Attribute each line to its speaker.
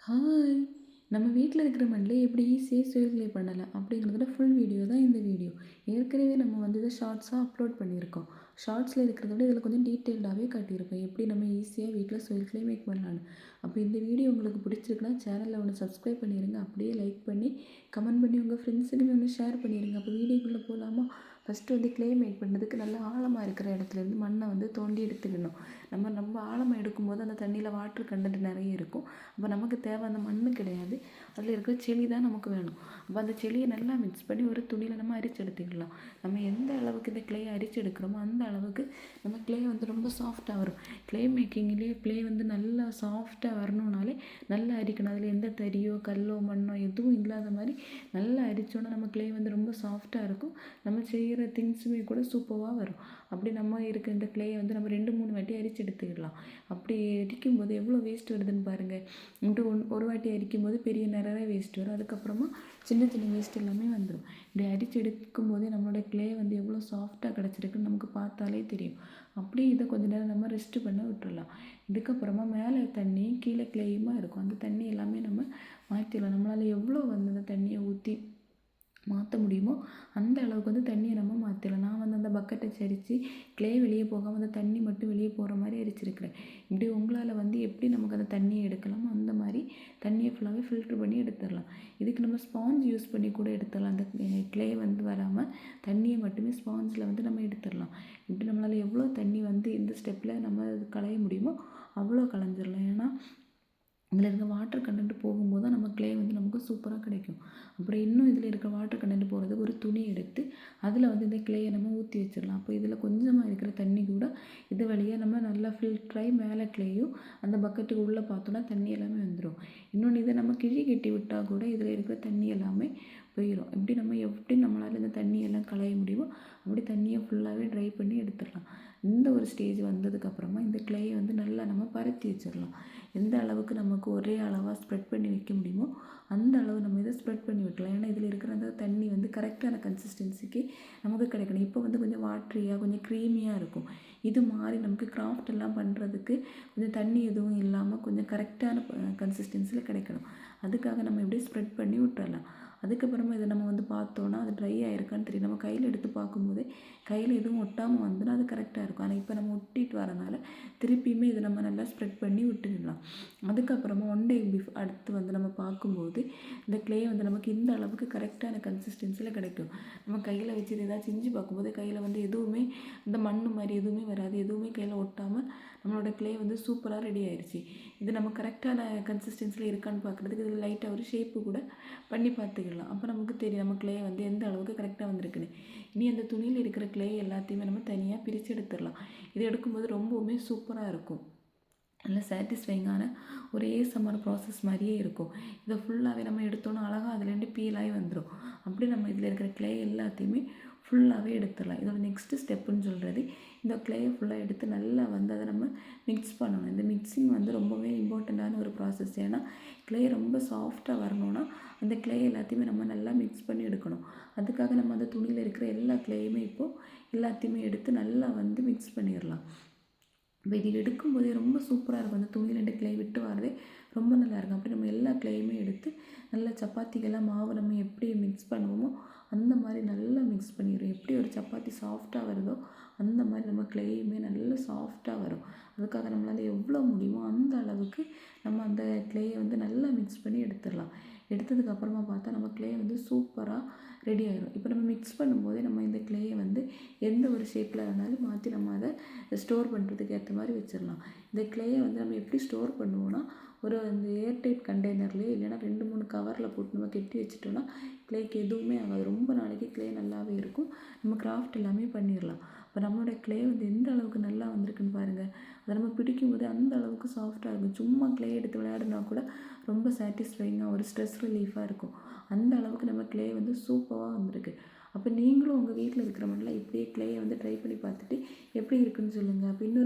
Speaker 1: Hi! நம்ம வீட்ல இருக்கிற மண்ணிலே எப்படி ஈஸியா சுயர்களை பண்ணலாம் அப்படிங்கிறதோட ஃபுல் வீடியோ தான் இந்த வீடியோ. ஏற்கனவே நம்ம வந்து இத ஷார்ட்ஸா அப்லோட் பண்ணியிருக்கோம். ஷார்ட்ஸில இருக்கிறத விட இதில கொஞ்சம் டீட்டெயில்டாவே காட்டியிருப்பேன். எப்படி நம்ம ஈஸியா வீட்ல சுயர்களை மேக் பண்ணலான்னு. அப்போ இந்த வீடியோ உங்களுக்கு பிடிச்சிருக்குன்னா சேனல ஒண்ணு சப்ஸ்கிரைப் பண்ணிருங்க. அப்படியே லைக் பண்ணி, கமெண்ட் பண்ணி உங்க ஃப்ரெண்ட்ஸுக்குமே ஒண்ணு ஷேர் பண்ணிருங்க. அப்போ வீடியோக்குள்ள போலாமா? ஃபர்ஸ்ட்டு வந்து க்ளே மேக் பண்ணுறதுக்கு நல்லா ஆழமா இருக்கிற இடத்துலேருந்து மண்ணை வந்து தோண்டி எடுத்துக்கணும். நம்ம ரொம்ப ஆழமா எடுக்கும்போது அந்த தண்ணியில வாட்டர் கண்டென்ட் நிறைய இருக்கும். அப்போ நமக்கு தேவை அந்த மண்ணு கிடையாது. அதில் இருக்கிற செளி தான் நமக்கு வேணும். அப்போ அந்த செளியை நல்லா மிக்ஸ் பண்ணி ஒரு துணியில் நம்ம அரிச்சு எடுத்துக்கலாம். நம்ம எந்த அளவுக்கு இந்த க்ளேயை அரிச்சு எடுக்கிறோமோ அந்த அளவுக்கு நம்ம க்ளே வந்து ரொம்ப சாஃப்டாக வரும். க்ளே மேக்கிங்லேயே க்ளே வந்து நல்லா சாஃப்டாக வரணும்னாலே நல்லா அரிக்கணும். அதில் எந்த தறியோ கல்லோ மண்ணோ எதுவும் இல்லாத மாதிரி நல்லா அரிச்சோன்னா நம்ம க்ளே வந்து ரொம்ப சாஃப்டாக இருக்கும். நம்ம செய்கிற திங்ஸுமே கூட சூப்பராக வரும். அப்படி நம்ம இருக்க இந்த க்ளேயை வந்து நம்ம 2-3 வாட்டி அரிச்சு எடுத்துக்கிடலாம். அப்படி அரிக்கும்போது எவ்வளோ வேஸ்ட் வருதுன்னு பாருங்கள். ஒரு வாட்டி அரிக்கும்போது பெரிய நிறைய வேஸ்ட் வரும். அதுக்கப்புறமா சின்ன சின்ன வேஸ்ட் எல்லாமே வந்துடும். இப்படி அரிச்சு எடுக்கும்போதே நம்மளோட க்ளே வந்து எவ்வளோ சாஃப்டாக கிடச்சிருக்குன்னு நமக்கு பார்த்தாலே தெரியும். அப்படியே இதை கொஞ்ச நேரம் நம்ம ரெஸ்ட் பண்ண விட்டுறலாம். இதுக்கப்புறமா மேலே தண்ணி கீழே க்ளேயுமா இருக்கும். அந்த தண்ணி எல்லாமே நம்ம மாற்றிடலாம். நம்மளால் எவ்வளோ வந்து அந்த தண்ணியை ஊற்றி மாற்ற முடியுமோ அந்த அளவுக்கு வந்து தண்ணியை நம்ம மாற்றிடலாம். நான் வந்து அந்த பக்கெட்டை சரித்து க்ளே வெளியே போகாமல் அந்த தண்ணி மட்டும் வெளியே போகிற மாதிரி அரிச்சிருக்கிறேன். இப்படி உங்களால் வந்து எப்படி நமக்கு அந்த தண்ணியை எடுக்கலாமோ அந்த மாதிரி தண்ணியை ஃபுல்லாகவே ஃபில்ட்ரு பண்ணி எடுத்துடலாம். இதுக்கு நம்ம ஸ்பாஞ்ச் யூஸ் பண்ணி கூட எடுத்துடலாம். அந்த க்ளே வந்து வராமல் தண்ணியை மட்டுமே ஸ்பாஞ்சில் வந்து நம்ம எடுத்துடலாம். இப்படி நம்மளால் எவ்வளோ தண்ணி வந்து இந்த ஸ்டெப்பில் நம்ம களைய முடியுமோ அவ்வளோ களைஞ்சிடலாம். ஏன்னா இதில் இருக்க வாட்டர் கண்டென்ட் போகும்போது தான் நம்ம க்ளே வந்து நமக்கு சூப்பராக கிடைக்கும். அப்புறம் இன்னும் இதில் இருக்க வாட்டர் கண்டென்ட் போகிறதுக்கு ஒரு துணி எடுத்து அதில் வந்து இந்த க்ளேயை நம்ம ஊற்றி வச்சிடலாம். அப்போ இதில் கொஞ்சமாக இருக்கிற தண்ணி கூட இது வழியாக நம்ம நல்லா ஃபில்ட்ராகி மேலே க்ளேயும் அந்த பக்கெட்டுக்கு உள்ளே பார்த்தோன்னா தண்ணி எல்லாமே வந்துடும். இன்னொன்று இதை நம்ம கிழி கட்டி விட்டால் கூட இதில் இருக்கிற தண்ணி எல்லாமே போயிடும். எப்படி நம்மளால் இந்த தண்ணியெல்லாம் களைய முடியுமோ அப்படி தண்ணியை ஃபுல்லாகவே ட்ரை பண்ணி எடுத்துடலாம். இந்த ஒரு ஸ்டேஜ் வந்ததுக்கப்புறமா இந்த க்ளேயை வந்து நல்லா நம்ம பரத்தி வச்சிடலாம். எந்த அளவுக்கு நமக்கு ஒரே அளவாக ஸ்ப்ரெட் பண்ணி வைக்க முடியுமோ அந்த அளவு நம்ம இதை ஸ்ப்ரெட் பண்ணி வைக்கலாம். ஏன்னா இதில் இருக்கிற அந்த தண்ணி வந்து கரெக்டான கன்சிஸ்டன்சிக்கு நமக்கு கிடைக்கணும். இப்போ வந்து கொஞ்சம் வாட்ரியாக கொஞ்சம் க்ரீமியாக இருக்கும். இது மாதிரி நமக்கு கிராஃப்ட் எல்லாம் பண்ணுறதுக்கு கொஞ்சம் தண்ணி எதுவும் இல்லாமல் கொஞ்சம் கரெக்டான கன்சிஸ்டன்சியில் கிடைக்கணும். அதுக்காக நம்ம இப்படி ஸ்ப்ரெட் பண்ணி விட்டுறலாம். அதுக்கப்புறமா இதை நம்ம வந்து பார்த்தோன்னா அது ட்ரை ஆகிருக்கான்னு தெரியும். நம்ம கையில் எடுத்து பார்க்கும்போதே கையில் எதுவும் ஒட்டாமல் வந்துன்னா அது கரெக்டாக இருக்கும். ஆனால் இப்போ நம்ம ஒட்டிட்டு வரனால திருப்பியுமே இதை நம்ம நல்லா ஸ்ப்ரெட் பண்ணி விட்டுடலாம். அதுக்கப்புறமா 1 day அடுத்து வந்து நம்ம பார்க்கும்போது இந்த க்ளே வந்து நமக்கு இந்த அளவுக்கு கரெக்டான கன்சிஸ்டன்சியில் கிடைக்கும். நம்ம கையில் வச்சு ஏதாவது செஞ்சு பார்க்கும்போது கையில் வந்து எதுவுமே இந்த மண் மாதிரி எதுவுமே வராது. எதுவுமே கையில் ஒட்டாமல் நம்மளோட க்ளே வந்து சூப்பராக ரெடி ஆயிடுச்சு. இது நம்ம கரெக்டான கன்சிஸ்டன்சியில் இருக்கான்னு பார்க்குறதுக்கு இதில் லைட்டாக ஒரு ஷேப்பு கூட பண்ணி பார்த்துக்கலாம். அப்போ நமக்கு தெரியும் நம்ம க்ளே வந்து எந்த அளவுக்கு கரெக்டாக வந்திருக்குன்னு. இனி அந்த துணியில் இருக்கிற க்ளே எல்லாத்தையுமே நம்ம தனியாக பிரித்து எடுத்துடலாம். இது எடுக்கும்போது ரொம்பவுமே சூப்பராக இருக்கும். நல்ல சாட்டிஸ்ஃபைங்கான ஒரு ASMR ப்ராசஸ் மாதிரியே இருக்கும். இதை ஃபுல்லாகவே நம்ம எடுத்தோன்னா அழகாக அதுலேருந்து பீலாகி வந்துடும். அப்படி நம்ம இதில் இருக்கிற க்ளே எல்லாத்தையுமே ஃபுல்லாகவே எடுத்துடலாம். இதோட நெக்ஸ்ட்டு ஸ்டெப்புன்னு சொல்கிறது இந்த க்ளேயை ஃபுல்லாக எடுத்து நல்லா வந்து அதை நம்ம மிக்ஸ் பண்ணணும். இந்த மிக்ஸிங் வந்து ரொம்பவே இம்பார்ட்டண்ட்டான ஒரு ப்ராசஸ். ஏன்னா க்ளே ரொம்ப சாஃப்டாக வரணும்னா அந்த க்ளே எல்லாத்தையுமே நம்ம நல்லா மிக்ஸ் பண்ணி எடுக்கணும். அதுக்காக நம்ம அந்த துணியில் இருக்கிற எல்லா க்ளேயுமே இப்போது எல்லாத்தையுமே எடுத்து நல்லா வந்து மிக்ஸ் பண்ணிடலாம். இப்போ இது எடுக்கும்போதே ரொம்ப சூப்பராக இருக்கும். அந்த துணியிலேருந்து க்ளே விட்டு வரதே ரொம்ப நல்லாயிருக்கும். அப்படி நம்ம எல்லா க்ளேயுமே எடுத்து நல்லா சப்பாத்திக்கெல்லாம் மாவு நம்ம எப்படி மிக்ஸ் பண்ணுவோமோ அந்த மாதிரி நல்லா மிக்ஸ் பண்ணிடுறோம். எப்படி ஒரு சப்பாத்தி சாஃப்டாக வருதோ அந்த மாதிரி நம்ம க்ளேயுமே நல்லா சாஃப்டாக வரும். அதுக்காக நம்மளால் எவ்வளோ முடியுமோ அந்த அளவுக்கு நம்ம அந்த க்ளேயை வந்து நல்லா மிக்ஸ் பண்ணி எடுத்துடலாம். எடுத்ததுக்கப்புறமா பார்த்தா நம்ம க்ளே வந்து சூப்பராக ரெடி ஆயிடும். இப்போ நம்ம மிக்ஸ் பண்ணும்போதே நம்ம இந்த க்ளேயை வந்து எந்த ஒரு ஷேப்பில் வேணாலும் மாற்றி நம்ம அதை ஸ்டோர் பண்ணுறதுக்கு ஏற்ற மாதிரி வச்சிடலாம். இந்த க்ளேயை வந்து நம்ம எப்படி ஸ்டோர் பண்ணுவோன்னா ஒரு அந்த ஏர்டைட் கண்டெய்னர்லேயே இல்லைன்னா 2-3 கவரில் போட்டு நம்ம கட்டி வச்சுட்டோன்னா க்ளேக்கு எதுவுமே ஆகாது. ரொம்ப நாளைக்கு க்ளே நல்லாவே இருக்கும். நம்ம கிராஃப்ட் எல்லாமே பண்ணிடலாம். இப்போ நம்மளோட க்ளே வந்து எந்த அளவுக்கு நல்லா வந்திருக்குன்னு பாருங்கள். அதை நம்ம பிடிக்கும்போது அந்த அளவுக்கு சாஃப்டாக இருக்கும். சும்மா க்ளே எடுத்து விளையாடுனா கூட ரொம்ப சாட்டிஸ்ஃபைங்காக ஒரு ஸ்ட்ரெஸ் ரிலீஃபாக இருக்கும். அந்த அளவுக்கு நம்ம க்ளே வந்து சூப்பராக வந்திருக்கு. அப்போ நீங்களும் உங்கள் வீட்டில் இருக்கிற மாதிரிலாம் இப்படியே க்ளேயை வந்து ட்ரை பண்ணி பார்த்துட்டு எப்படி இருக்குன்னு சொல்லுங்கள். அப்போ இன்னொரு